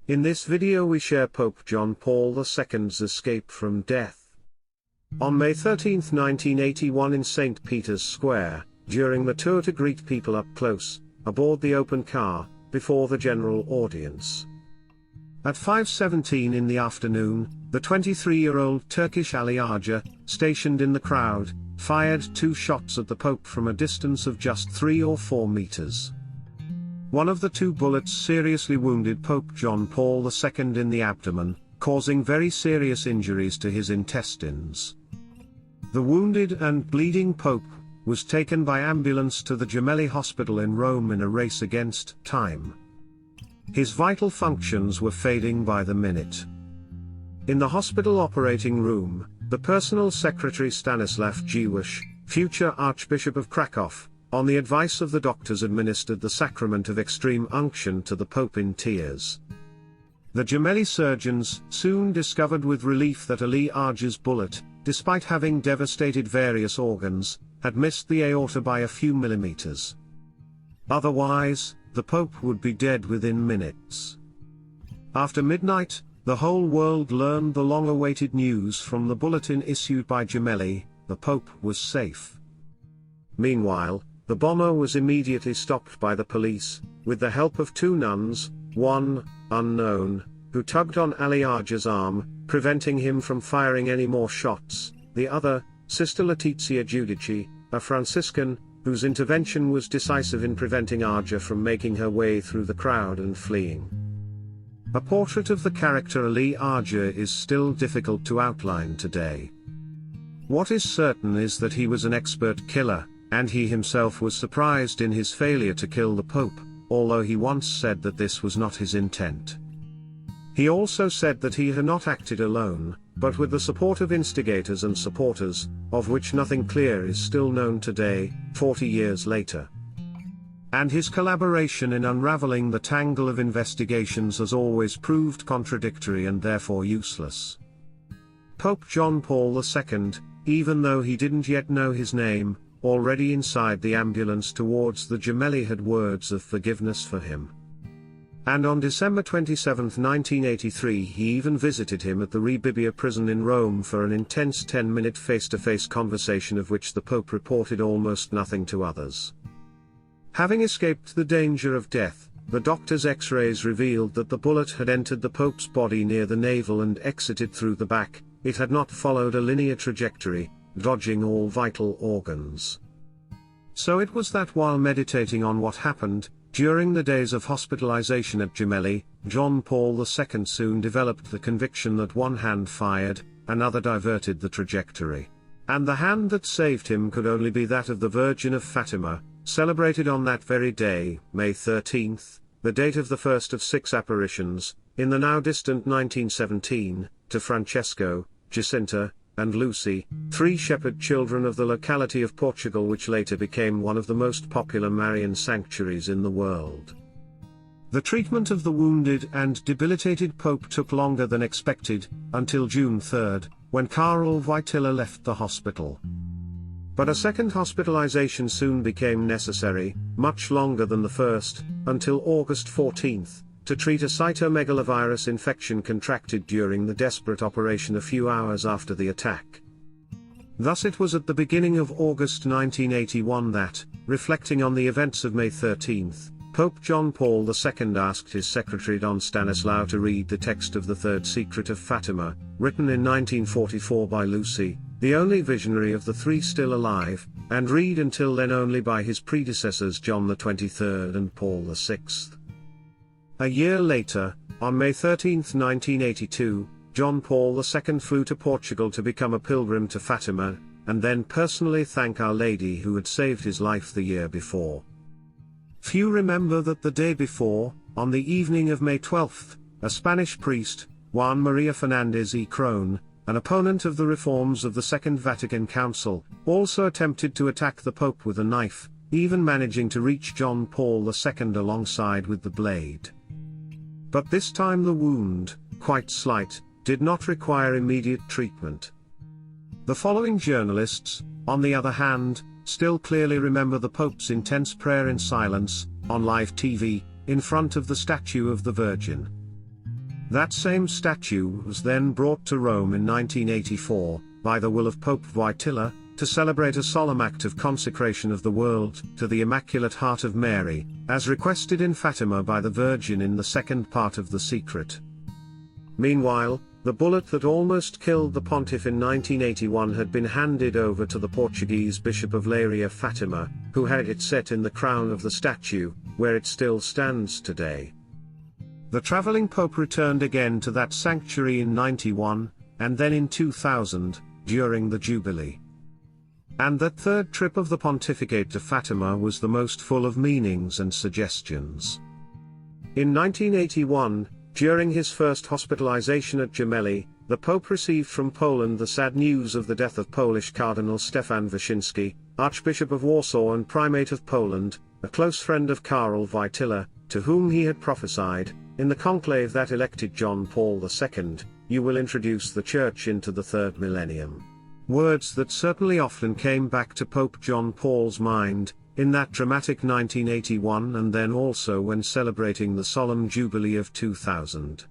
In this video we share Pope John Paul II's escape from death. On May 13, 1981 in St. Peter's Square, during the tour to greet people up close, aboard the open car, before the general audience. At 5:17 in the afternoon, the 23-year-old Turkish Ali Agca, stationed in the crowd, fired 2 shots at the Pope from a distance of just 3 or 4 meters. One of the 2 bullets seriously wounded Pope John Paul II in the abdomen, causing very serious injuries to his intestines. The wounded and bleeding Pope was taken by ambulance to the Gemelli hospital in Rome in a race against time. His vital functions were fading by the minute. In the hospital operating room, the personal secretary Stanislaw Dziwisz, future archbishop of Krakow, on the advice of the doctors administered the sacrament of extreme unction to the Pope in tears. The Gemelli surgeons soon discovered with relief that Ali Agca's bullet, despite having devastated various organs, had missed the aorta by a few millimeters. Otherwise, the Pope would be dead within minutes. After midnight, the whole world learned the long-awaited news from the bulletin issued by Gemelli: the Pope was safe. Meanwhile, the bomber was immediately stopped by the police, with the help of 2 nuns, one, unknown, who tugged on Ali Agca's arm, preventing him from firing any more shots, the other, Sister Letizia Giudici, a Franciscan, whose intervention was decisive in preventing Agca from making her way through the crowd and fleeing. A portrait of the character Ali Agca is still difficult to outline today. What is certain is that he was an expert killer, and he himself was surprised in his failure to kill the Pope, although he once said that this was not his intent. He also said that he had not acted alone, but with the support of instigators and supporters, of which nothing clear is still known today, 40 years later. And his collaboration in unraveling the tangle of investigations has always proved contradictory and therefore useless. Pope John Paul II, even though he didn't yet know his name, already inside the ambulance towards the Gemelli had words of forgiveness for him. And on December 27, 1983 he even visited him at the Rebibbia prison in Rome for an intense 10-minute face-to-face conversation of which the Pope reported almost nothing to others. Having escaped the danger of death, the doctor's X-rays revealed that the bullet had entered the Pope's body near the navel and exited through the back. It had not followed a linear trajectory, dodging all vital organs. So it was that while meditating on what happened, during the days of hospitalization at Gemelli, John Paul II soon developed the conviction that one hand fired, another diverted the trajectory. And the hand that saved him could only be that of the Virgin of Fatima, celebrated on that very day, May 13, the date of the first of 6 apparitions, in the now distant 1917, to Francesco, Jacinta, and Lucy, 3 shepherd children of the locality of Portugal, which later became one of the most popular Marian sanctuaries in the world. The treatment of the wounded and debilitated Pope took longer than expected, until June 3, when Karol Wojtyla left the hospital. But a second hospitalization soon became necessary, much longer than the first, until August 14, to treat a cytomegalovirus infection contracted during the desperate operation a few hours after the attack. Thus it was at the beginning of August 1981 that, reflecting on the events of May 13, Pope John Paul II asked his secretary Don Stanislaw to read the text of the Third Secret of Fatima, written in 1944 by Lucy, the only visionary of the 3 still alive, and read until then only by his predecessors John XXIII and Paul VI. A year later, on May 13, 1982, John Paul II flew to Portugal to become a pilgrim to Fatima, and then personally thank Our Lady who had saved his life the year before. Few remember that the day before, on the evening of May 12, a Spanish priest, Juan María Fernández y Crone, an opponent of the reforms of the Second Vatican Council, also attempted to attack the Pope with a knife, even managing to reach John Paul II alongside with the blade. But this time the wound, quite slight, did not require immediate treatment. The following journalists, on the other hand, still clearly remember the Pope's intense prayer in silence, on live TV, in front of the statue of the Virgin. That same statue was then brought to Rome in 1984, by the will of Pope Wojtyla, to celebrate a solemn act of consecration of the world to the Immaculate Heart of Mary, as requested in Fatima by the Virgin in the second part of The Secret. Meanwhile, the bullet that almost killed the pontiff in 1981 had been handed over to the Portuguese Bishop of Leiria Fatima, who had it set in the crown of the statue, where it still stands today. The traveling pope returned again to that sanctuary in 91, and then in 2000, during the Jubilee. And that third trip of the pontificate to Fatima was the most full of meanings and suggestions. In 1981, during his first hospitalization at Gemelli, the Pope received from Poland the sad news of the death of Polish Cardinal Stefan Wyszyński, Archbishop of Warsaw and Primate of Poland, a close friend of Karol Wojtyla, to whom he had prophesied, in the conclave that elected John Paul II, "You will introduce the Church into the third millennium." Words that certainly often came back to Pope John Paul's mind, in that dramatic 1981 and then also when celebrating the solemn Jubilee of 2000.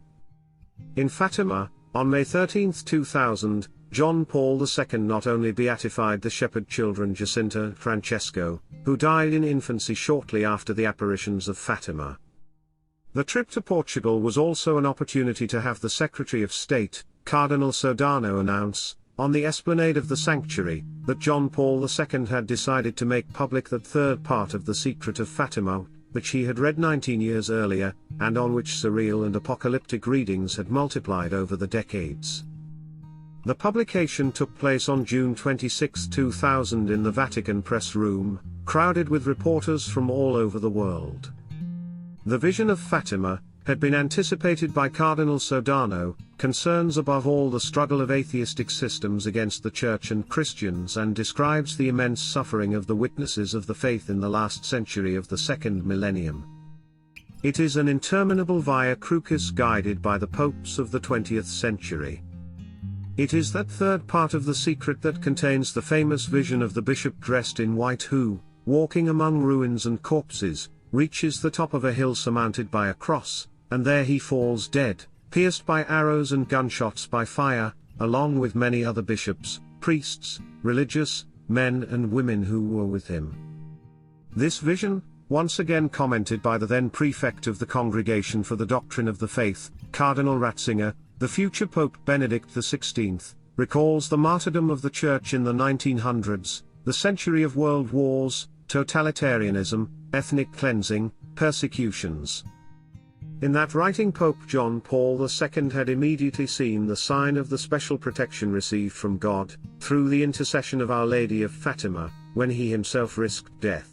In Fatima, on May 13, 2000, John Paul II not only beatified the shepherd children Jacinta and Francesco, who died in infancy shortly after the apparitions of Fatima. The trip to Portugal was also an opportunity to have the Secretary of State, Cardinal Sodano, announce, on the esplanade of the sanctuary, that John Paul II had decided to make public that third part of The Secret of Fatima, which he had read 19 years earlier, and on which surreal and apocalyptic readings had multiplied over the decades. The publication took place on June 26, 2000 in the Vatican press room, crowded with reporters from all over the world. The vision of Fatima had been anticipated by Cardinal Sodano, concerns above all the struggle of atheistic systems against the Church and Christians, and describes the immense suffering of the witnesses of the faith in the last century of the second millennium. It is an interminable via crucis guided by the popes of the 20th century. It is that third part of The Secret that contains the famous vision of the bishop dressed in white who, walking among ruins and corpses, reaches the top of a hill surmounted by a cross, and there he falls dead, pierced by arrows and gunshots by fire, along with many other bishops, priests, religious, men and women who were with him. This vision, once again commented by the then prefect of the Congregation for the Doctrine of the Faith, Cardinal Ratzinger, the future Pope Benedict XVI, recalls the martyrdom of the Church in the 1900s, the century of world wars, totalitarianism, ethnic cleansing, persecutions. In that writing, Pope John Paul II had immediately seen the sign of the special protection received from God, through the intercession of Our Lady of Fatima, when he himself risked death.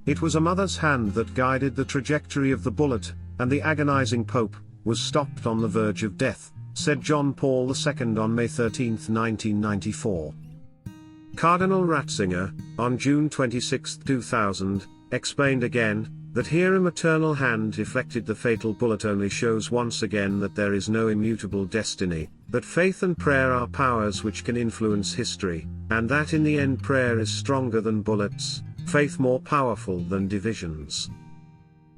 It was a mother's hand that guided the trajectory of the bullet, and the agonizing Pope was stopped on the verge of death, said John Paul II on May 13, 1994. Cardinal Ratzinger, on June 26, 2000, explained again, that here a maternal hand deflected the fatal bullet only shows once again that there is no immutable destiny, that faith and prayer are powers which can influence history, and that in the end prayer is stronger than bullets, faith more powerful than divisions.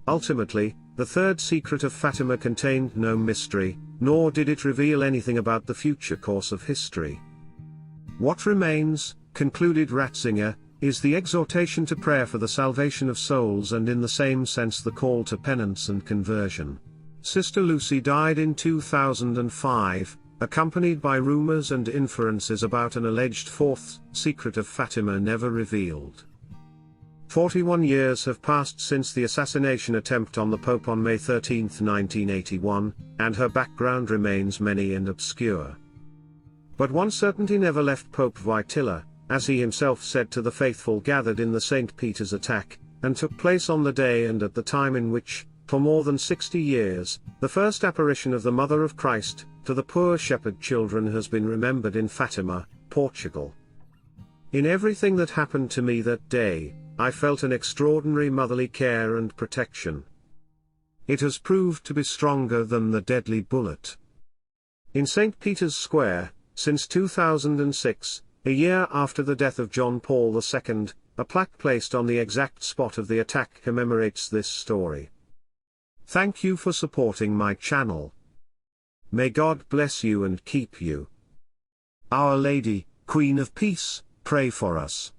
Ultimately, the third secret of Fatima contained no mystery, nor did it reveal anything about the future course of history. What remains, concluded Ratzinger, is the exhortation to prayer for the salvation of souls, and in the same sense the call to penance and conversion. Sister Lucy died in 2005, accompanied by rumors and inferences about an alleged fourth secret of Fatima never revealed. 41 years have passed since the assassination attempt on the Pope on May 13, 1981, and her background remains many and obscure. But one certainty never left Pope Wojtyla, as he himself said to the faithful gathered in the St. Peter's attack, and took place on the day and at the time in which, for more than 60 years, the first apparition of the Mother of Christ to the poor shepherd children has been remembered in Fatima, Portugal. In everything that happened to me that day, I felt an extraordinary motherly care and protection. It has proved to be stronger than the deadly bullet. In St. Peter's Square, since 2006, a year after the death of John Paul II, a plaque placed on the exact spot of the attack commemorates this story. Thank you for supporting my channel. May God bless you and keep you. Our Lady, Queen of Peace, pray for us.